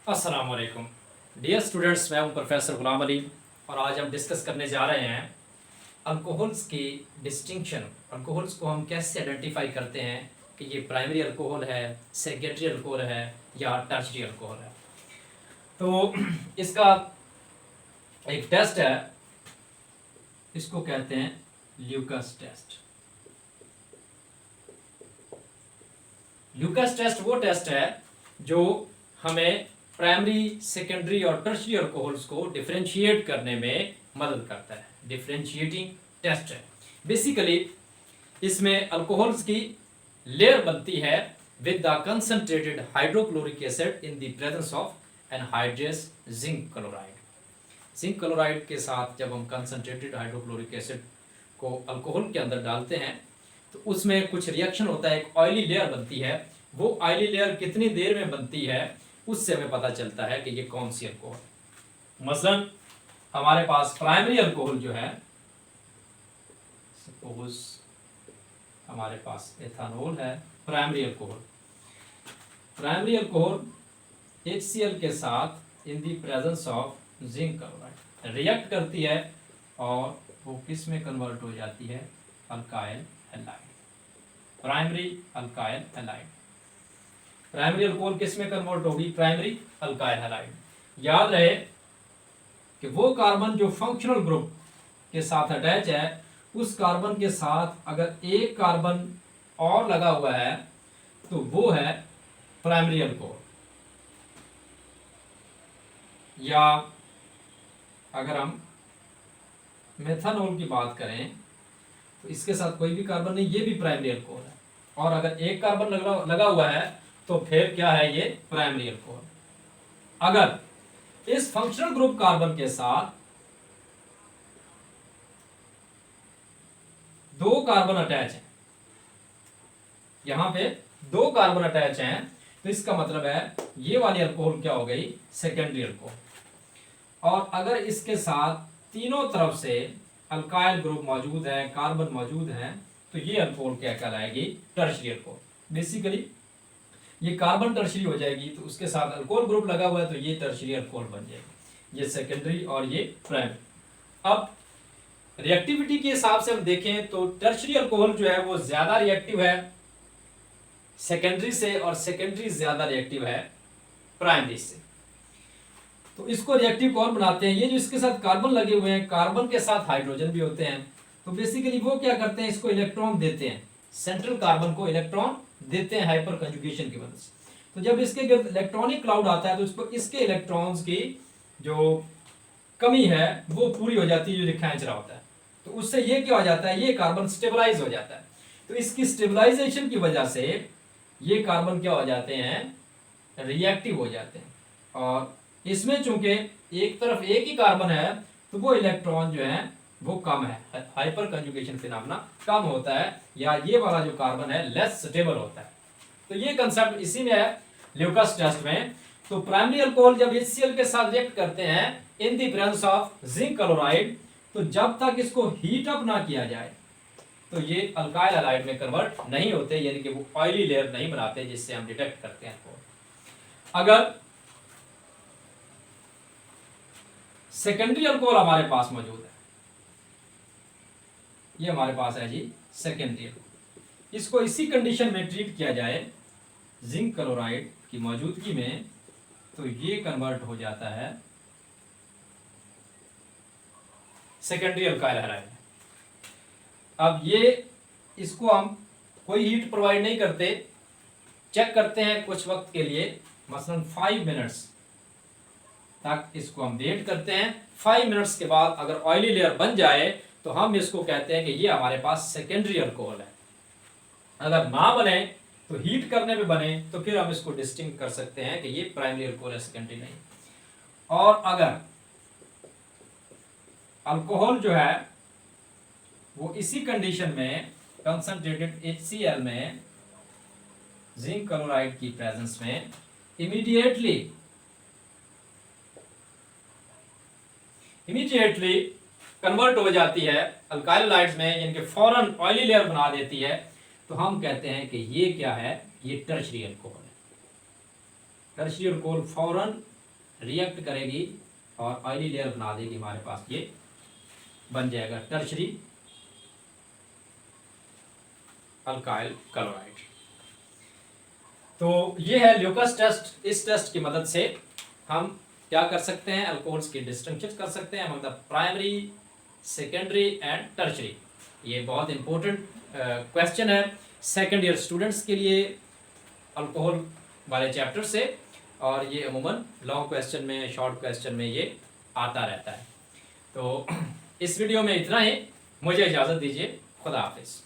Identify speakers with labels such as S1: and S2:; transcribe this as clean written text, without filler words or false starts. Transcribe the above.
S1: अस्सलाम वालेकुम dear students, मैं हूं प्रोफेसर गुलाम अली और आज हम डिस्कस करने जा रहे हैं अल्कोहल्स की डिस्टिंक्शन। अल्कोहल्स को हम कैसे आइडेंटिफाई करते हैं कि ये प्राइमरी अल्कोहल है, सेकेंडरी अल्कोहल है या टर्शरी अल्कोहल है। तो इसका एक टेस्ट है, इसको कहते हैं ल्यूकस टेस्ट। ल्यूकस टेस्ट वो टेस्ट है जो हमें प्राइमरी, सेकेंडरी और टर्शरी अल्कोहल्स को डिफरेंशिएट करने में मदद करता है। डिफरेंशिएटिंग टेस्ट है। बेसिकली इसमें अल्कोहल्स की लेयर बनती है with the concentrated hydrochloric acid in the presence of anhydrous zinc chloride. Zinc chloride के साथ जब हम कंसंट्रेटेड हाइड्रोक्लोरिक एसिड को अल्कोहल के अंदर डालते हैं तो उसमें कुछ रिएक्शन होता है, एक ऑयली लेयर बनती है। वो ऑयली लेयर कितनी देर में बनती है उससे हमें पता चलता है कि ये कौन सी अल्कोहल है। मसलन हमारे पास प्राइमरी अल्कोहल जो है, सपोज हमारे पास एथानॉल है। प्राइमरी अल्कोहल HCl के साथ in the presence of zinc chloride react करती है और वो किस में कन्वर्ट हो जाती है? Alkyl halide. Primary alkyl halide. Primary alcohol किस में कन्वर्ट होगी? Primary alkyl halide. याद रहे कि वो कार्बन जो फंक्शनल ग्रुप के साथ अटैच है, उस कार्बन के साथ अगर एक कार्बन और लगा हुआ है तो वो है प्राइमरी अल्कोहल। या अगर हम मेथनॉल की बात करें तो इसके साथ कोई भी कार्बन नहीं, ये भी प्राइमरी अल्कोहल है। और अगर एक कार्बन लगा हुआ है तो फिर क्या है? ये प्राइमरी अल्कोहल। अगर इस फंक्शनल ग्रुप कार्बन के साथ दो कार्बन अटैच हैं, यहां पे दो कार्बन अटैच हैं, तो इसका मतलब है ये वाली अल्कोहल क्या हो गई? Secondary alcohol. और अगर इसके साथ तीनों तरफ से अल्काइल ग्रुप मौजूद है, कार्बन मौजूद है, तो ये अल्कोहल क्या कहलाएगी? Tertiary alcohol. बेसिकली ये कार्बन टर्शरी हो जाएगी, तो उसके साथ अल्कोहल ग्रुप लगा हुआ है तो ये टर्शरी अल्कोहल बन जाएगी। ये सेकेंडरी और ये प्राइमरी। अब रिएक्टिविटी के हिसाब से हम देखें तो टर्शरी अल्कोहल जो है वो ज्यादा रिएक्टिव है सेकेंडरी से, और सेकेंडरी ज्यादा रिएक्टिव है प्राइमरी से। तो इसको रिएक्टिव कौन बनाते हैं? ये जो इसके साथ कार्बन लगे हुए हैं, कार्बन के साथ हाइड्रोजन भी होते हैं, तो बेसिकली वो क्या करते हैं? इसको इलेक्ट्रॉन देते हैं, सेंट्रल कार्बन को इलेक्ट्रॉन देते हैं हाइपर कंजुगेशन की वजह से। तो जब इसके गिर्द इलेक्ट्रॉनिक क्लाउड आता है तो इसको इसके इलेक्ट्रॉन्स की जो कमी है वो पूरी हो जाती है, जो खींच रहा होता है। तो उससे ये क्या हो जाता है? ये कार्बन स्टेबलाइज हो जाता है। तो इसकी स्टेबलाइजेशन की वजह से ये कार्बन क्या हो जाते हैं? रिएक्टिव हो जाते हैं। और इसमें चूंकि एक तरफ एक ही कार्बन है तो वो इलेक्ट्रॉन जो है वो कम है, हाइपर कंजुगेशन फिनोमेना कम होता है, या ये वाला जो कार्बन है लेस स्टेबल होता है। तो ये कंसेप्ट इसी में है ल्यूकस टेस्ट में। तो प्राइमरी अल्कोहल जब HCl के साथ रिएक्ट करते हैं in the presence of zinc chloride, तो जब तक इसको हीट अप ना किया जाए तो ये अल्काइल हैलाइड में कन्वर्ट नहीं होते, यानी कि वो ऑयली लेयर नहीं बनाते जिससे हम डिटेक्ट करते हैं। अगर सेकेंडरी अल्कोहल हमारे पास मौजूद है, ये हमारे पास है जी सेकेंडरी अल्कोहल, इसको इसी कंडीशन में ट्रीट किया जाए जिंक क्लोराइड की मौजूदगी में, तो ये कन्वर्ट हो जाता है सेकेंडरी अल्काइल हैलाइड। अब ये इसको हम कोई हीट प्रोवाइड नहीं करते, चेक करते हैं कुछ वक्त के लिए, मसलन 5 मिनट्स तक इसको हम वेट करते हैं। 5 मिनट्स के बाद अगर ऑयली लेयर बन जाए तो हम इसको कहते हैं कि ये हमारे पास सेकेंडरी अल्कोहल है। अगर ना बने तो हीट करने में बने तो फिर हम इसको डिस्टिंक्ट कर सकते हैं कि ये प्राइमरी अल्कोहल है, सेकेंडरी नहीं। और अगर अल्कोहल जो है वो इसी कंडीशन में कंसंट्रेटेड HCl में जिंक क्लोराइड की प्रेजेंस में इमीडिएटली कन्वर्ट हो जाती है अल्काइल हैलाइड्स में, यानी कि फौरन ऑयली लेयर बना देती है, तो हम कहते हैं कि ये क्या है? ये टर्शरी अल्कोहल है। टर्शरी अल्कोहल फौरन रिएक्ट करेगी और ऑयली लेयर बना देगी, हमारे पास ये बन जाएगा टर्शरी अल्काइल क्लोराइड। तो ये है ल्यूकस टेस्ट। इस टेस्ट की मदद से हम क्या कर सकते हैं, अल्कोहल्स की डिस्टिंक्शन कर सकते हैं among the primary, secondary and tertiary. ये बहुत इंपॉर्टेंट क्वेश्चन है सेकेंड ईयर स्टूडेंट्स के लिए अल्कोहल वाले चैप्टर से, और ये अमूमन लॉन्ग क्वेश्चन में, शॉर्ट क्वेश्चन में ये आता रहता है। तो इस वीडियो में इतना ही, मुझे इजाज़त दीजिए, खुदा हाफिज़।